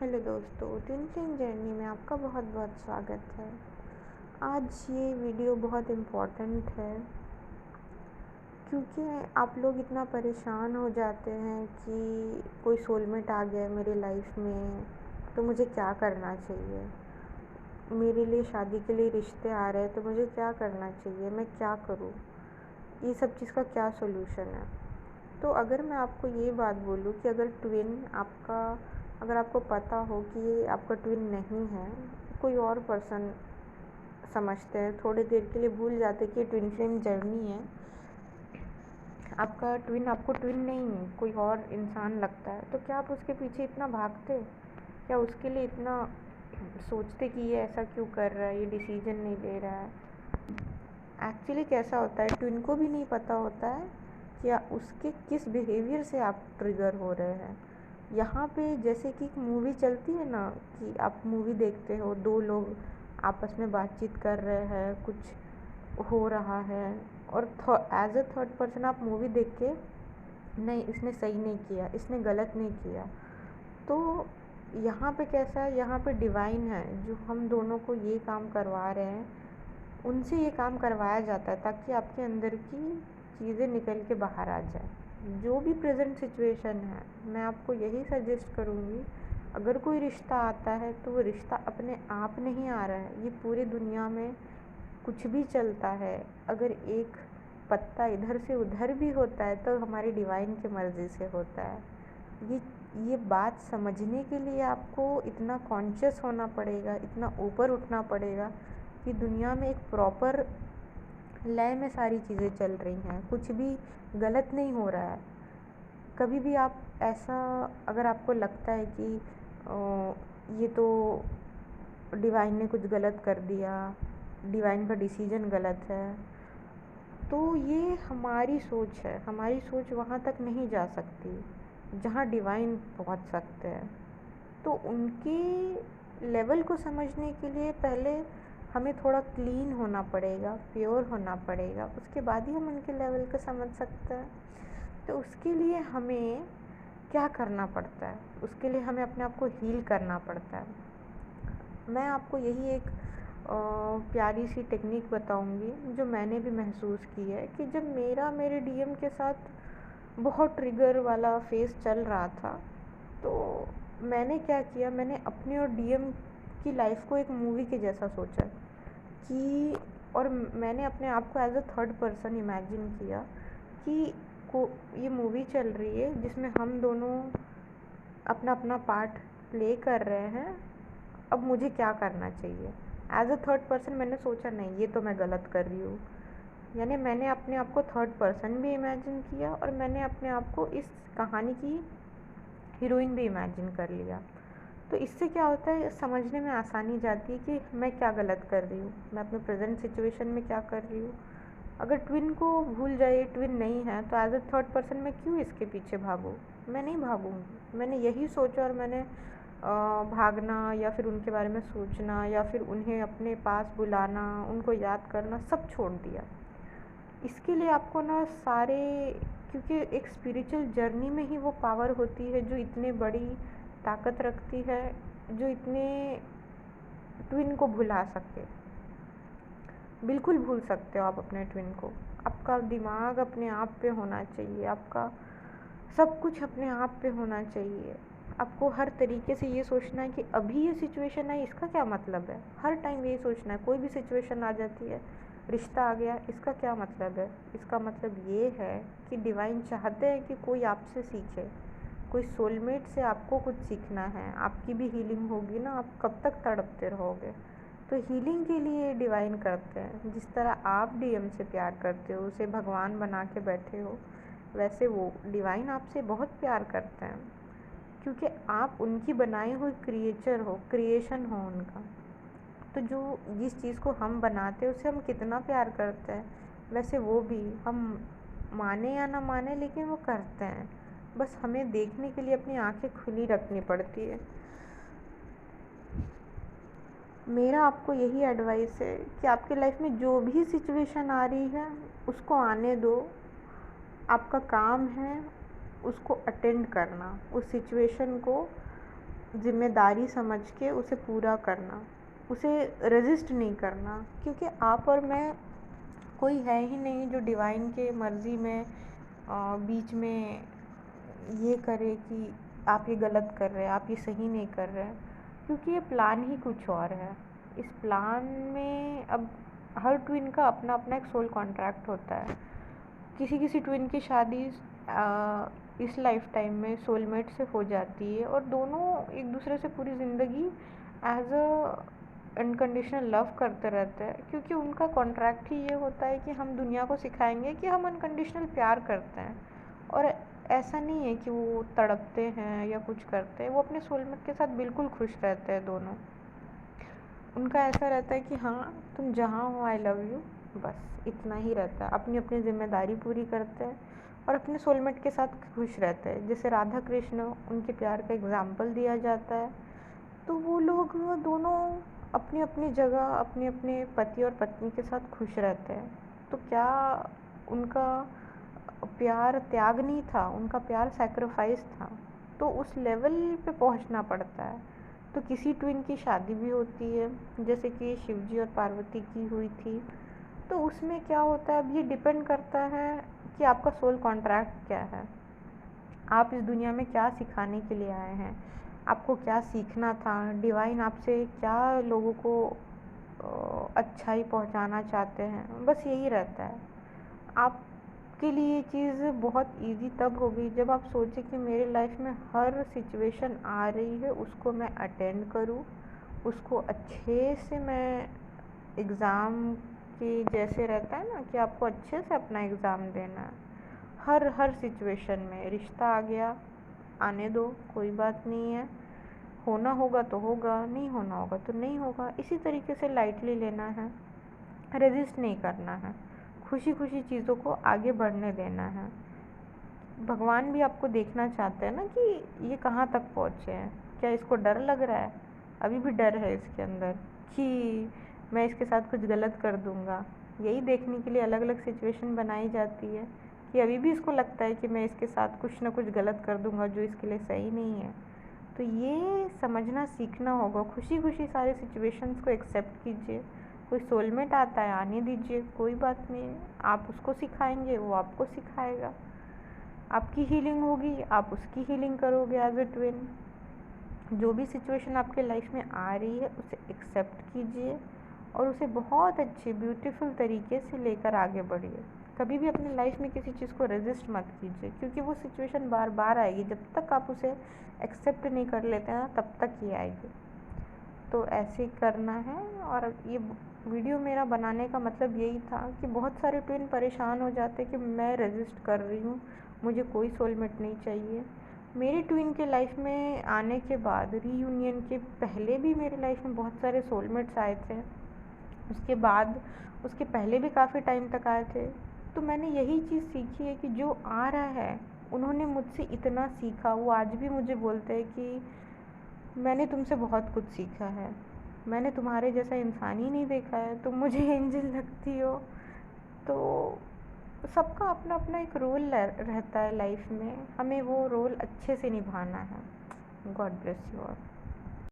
Hello दोस्तों, twin flame journey में आपका बहुत बहुत स्वागत है। आज ये वीडियो बहुत इम्पोर्टेंट है क्योंकि आप लोग इतना परेशान हो जाते हैं कि कोई सोलमेट आ गया है मेरी लाइफ में, तो मुझे क्या करना चाहिए। मेरे लिए शादी के लिए रिश्ते आ रहे हैं तो मुझे क्या करना चाहिए, मैं क्या करूँ, ये सब चीज़ का क्या सोल्यूशन है। तो अगर मैं आपको ये बात बोलूँ कि अगर आपको पता हो कि ये आपका ट्विन नहीं है, कोई और पर्सन समझते हैं, थोड़ी देर के लिए भूल जाते कि ये ट्विन फ्लेम जर्नी है, आपका ट्विन आपको ट्विन नहीं है, कोई और इंसान लगता है, तो क्या आप उसके पीछे इतना भागते? क्या उसके लिए इतना सोचते कि ये ऐसा क्यों कर रहा है, ये डिसीजन नहीं ले रहा है। एक्चुअली कैसा होता है, ट्विन को भी नहीं पता होता है कि उसके किस बिहेवियर से आप ट्रिगर हो रहे हैं। यहाँ पे जैसे कि एक मूवी चलती है ना, कि आप मूवी देखते हो, दो लोग आपस में बातचीत कर रहे हैं, कुछ हो रहा है, और एज अ थर्ड पर्सन आप मूवी देख के नहीं, इसने सही नहीं किया, इसने गलत नहीं किया। तो यहाँ पे कैसा है, यहाँ पे डिवाइन है जो हम दोनों को ये काम करवा रहे हैं, उनसे ये काम करवाया जाता है ताकि आपके अंदर की चीज़ें निकल के बाहर आ जाए। जो भी प्रेजेंट सिचुएशन है, मैं आपको यही सजेस्ट करूँगी, अगर कोई रिश्ता आता है तो वो रिश्ता अपने आप नहीं आ रहा है। ये पूरी दुनिया में कुछ भी चलता है, अगर एक पत्ता इधर से उधर भी होता है तो हमारी डिवाइन की मर्ज़ी से होता है। ये बात समझने के लिए आपको इतना कॉन्शियस होना पड़ेगा, इतना ऊपर उठना पड़ेगा कि दुनिया में एक प्रॉपर लय में सारी चीज़ें चल रही हैं, कुछ भी गलत नहीं हो रहा है। कभी भी आप ऐसा, अगर आपको लगता है कि ये तो डिवाइन ने कुछ गलत कर दिया, डिवाइन का डिसीजन गलत है, तो ये हमारी सोच है। हमारी सोच वहाँ तक नहीं जा सकती जहाँ डिवाइन पहुँच सकते हैं। तो उनके लेवल को समझने के लिए पहले हमें थोड़ा क्लीन होना पड़ेगा, प्योर होना पड़ेगा, उसके बाद ही हम उनके लेवल को समझ सकते हैं। तो उसके लिए हमें क्या करना पड़ता है, उसके लिए हमें अपने आप को हील करना पड़ता है। मैं आपको यही एक प्यारी सी टेक्निक बताऊंगी जो मैंने भी महसूस की है कि जब मेरे डीएम के साथ बहुत ट्रिगर वाला फेस चल रहा था, तो मैंने क्या किया, मैंने अपनी और डीएम की लाइफ को एक मूवी के जैसा सोचा कि, और मैंने अपने आप को as a third person imagine किया कि ये मूवी चल रही है जिसमें हम दोनों अपना अपना पार्ट प्ले कर रहे हैं। अब मुझे क्या करना चाहिए, एज अ थर्ड पर्सन मैंने सोचा नहीं, ये तो मैं गलत कर रही हूँ। यानी मैंने अपने आप को थर्ड पर्सन भी इमेजिन किया और मैंने अपने आप को इस कहानी की हीरोइन भी इमेजिन कर लिया। तो इससे क्या होता है, समझने में आसानी जाती है कि मैं क्या गलत कर रही हूँ, मैं अपने प्रेजेंट सिचुएशन में क्या कर रही हूँ। अगर ट्विन को भूल जाए, ट्विन नहीं है, तो एज अ थर्ड पर्सन मैं क्यों इसके पीछे भागूँ, मैं नहीं भागूँगी। मैंने यही सोचा और मैंने भागना या फिर उनके बारे में सोचना या फिर उन्हें अपने पास बुलाना, उनको याद करना, सब छोड़ दिया। इसके लिए आपको ना सारे, क्योंकि एक स्पिरिचुअल जर्नी में ही वो पावर होती है जो इतने बड़ी ताकत रखती है, जो इतने ट्विन को भुला सके। बिल्कुल भूल सकते हो आप अपने ट्विन को। आपका दिमाग अपने आप पे होना चाहिए, आपका सब कुछ अपने आप पे होना चाहिए। आपको हर तरीके से ये सोचना है कि अभी ये सिचुएशन है, इसका क्या मतलब है। हर टाइम यही सोचना है, कोई भी सिचुएशन आ जाती है, रिश्ता आ गया, इसका क्या मतलब है। इसका मतलब ये है कि डिवाइन चाहते हैं कि कोई आपसे सीखे, कोई सोलमेट से आपको कुछ सीखना है। आपकी भी हीलिंग होगी ना, आप कब तक तड़पते रहोगे। तो हीलिंग के लिए डिवाइन करते हैं। जिस तरह आप डीएम से प्यार करते हो, उसे भगवान बना के बैठे हो, वैसे वो डिवाइन आपसे बहुत प्यार करते हैं, क्योंकि आप उनकी बनाई हुई क्रिएचर हो, क्रिएशन हो उनका। तो जो जिस चीज़ को हम बनाते हैं उसे हम कितना प्यार करते हैं, वैसे वो भी, हम माने या ना माने लेकिन वो करते हैं। बस हमें देखने के लिए अपनी आंखें खुली रखनी पड़ती है। मेरा आपको यही एडवाइस है कि आपकी लाइफ में जो भी सिचुएशन आ रही है उसको आने दो। आपका काम है उसको अटेंड करना, उस सिचुएशन को ज़िम्मेदारी समझ के उसे पूरा करना, उसे रेज़िस्ट नहीं करना, क्योंकि आप और मैं कोई है ही नहीं जो डिवाइन के मर्ज़ी में बीच में ये करे कि आप ये गलत कर रहे हैं, आप ये सही नहीं कर रहे हैं, क्योंकि ये प्लान ही कुछ और है। इस प्लान में अब हर ट्विन का अपना अपना एक सोल कॉन्ट्रैक्ट होता है। किसी किसी ट्विन की शादी इस लाइफ टाइम में सोलमेट से हो जाती है और दोनों एक दूसरे से पूरी ज़िंदगी एज अ अनकंडीशनल लव करते रहते हैं, क्योंकि उनका कॉन्ट्रैक्ट ही ये होता है कि हम दुनिया को सिखाएंगे कि हम अनकंडीशनल प्यार करते हैं। और ऐसा नहीं है कि वो तड़पते हैं या कुछ करते हैं, वो अपने सोलमेट के साथ बिल्कुल खुश रहते हैं दोनों। उनका ऐसा रहता है कि हाँ तुम जहाँ हो आई लव यू, बस इतना ही रहता है। अपनी अपनी ज़िम्मेदारी पूरी करते हैं और अपने सोलमेट के साथ खुश रहते हैं। जैसे राधा कृष्ण, उनके प्यार का एग्ज़ाम्पल दिया जाता है। तो वो लोग दोनों अपनी अपनी जगह अपने अपने पति और पत्नी के साथ खुश रहते हैं। तो क्या उनका प्यार त्याग नहीं था, उनका प्यार सैक्रिफाइस था। तो उस लेवल पे पहुंचना पड़ता है। तो किसी ट्विन की शादी भी होती है, जैसे कि शिवजी और पार्वती की हुई थी। तो उसमें क्या होता है, अब ये डिपेंड करता है कि आपका सोल कॉन्ट्रैक्ट क्या है, आप इस दुनिया में क्या सिखाने के लिए आए हैं, आपको क्या सीखना था, डिवाइन आपसे क्या लोगों को अच्छाई पहुंचाना चाहते हैं, बस यही रहता है। आपके लिए ये चीज़ बहुत इजी तब होगी जब आप सोचें कि मेरे लाइफ में हर सिचुएशन आ रही है, उसको मैं अटेंड करूँ, उसको अच्छे से मैं एग्ज़ाम के जैसे रहता है ना कि आपको अच्छे से अपना एग्ज़ाम देना है। हर सिचुएशन में रिश्ता आ गया, आने दो, कोई बात नहीं है, होना होगा तो होगा, नहीं होना होगा तो नहीं होगा। इसी तरीके से लाइटली लेना है, रेजिस्ट नहीं करना है, खुशी खुशी चीज़ों को आगे बढ़ने देना है। भगवान भी आपको देखना चाहते हैं ना कि ये कहाँ तक पहुँचे हैं, क्या इसको डर लग रहा है, अभी भी डर है इसके अंदर कि मैं इसके साथ कुछ गलत कर दूँगा। यही देखने के लिए अलग अलग सिचुएशन बनाई जाती है कि अभी भी इसको लगता है कि मैं इसके साथ कुछ ना कुछ गलत कर दूँगा जो इसके लिए सही नहीं है। तो ये समझना सीखना होगा, खुशी खुशी सारे सिचुएशंस को एक्सेप्ट कीजिए। कोई सोलमेट आता है, आने दीजिए, कोई बात नहीं, आप उसको सिखाएंगे, वो आपको सिखाएगा। आपकी हीलिंग होगी, आप उसकी हीलिंग करोगे एज अ ट्विन। जो भी सिचुएशन आपके लाइफ में आ रही है उसे एक्सेप्ट कीजिए और उसे बहुत अच्छे ब्यूटीफुल तरीके से लेकर आगे बढ़िए। कभी भी अपने लाइफ में किसी चीज़ को रेजिस्ट मत कीजिए, क्योंकि वो सिचुएशन बार बार आएगी। जब तक आप उसे एक्सेप्ट नहीं कर लेते ना, तब तक ये आएगी। तो ऐसे करना है। और ये वीडियो मेरा बनाने का मतलब यही था कि बहुत सारे ट्विन परेशान हो जाते कि मैं रेजिस्ट कर रही हूँ, मुझे कोई सोलमेट नहीं चाहिए। मेरे ट्विन के लाइफ में आने के बाद, रीयूनियन के पहले भी मेरे लाइफ में बहुत सारे सोलमेट्स आए थे, उसके बाद उसके पहले भी काफ़ी टाइम तक आए थे। तो मैंने यही चीज़ सीखी है कि जो आ रहा है, उन्होंने मुझसे इतना सीखा, वो आज भी मुझे बोलते हैं कि मैंने तुमसे बहुत कुछ सीखा है, मैंने तुम्हारे जैसा इंसान ही नहीं देखा है, तुम मुझे एंजल लगती हो। तो सबका अपना अपना एक रोल रहता है लाइफ में, हमें वो रोल अच्छे से निभाना है। God bless you all.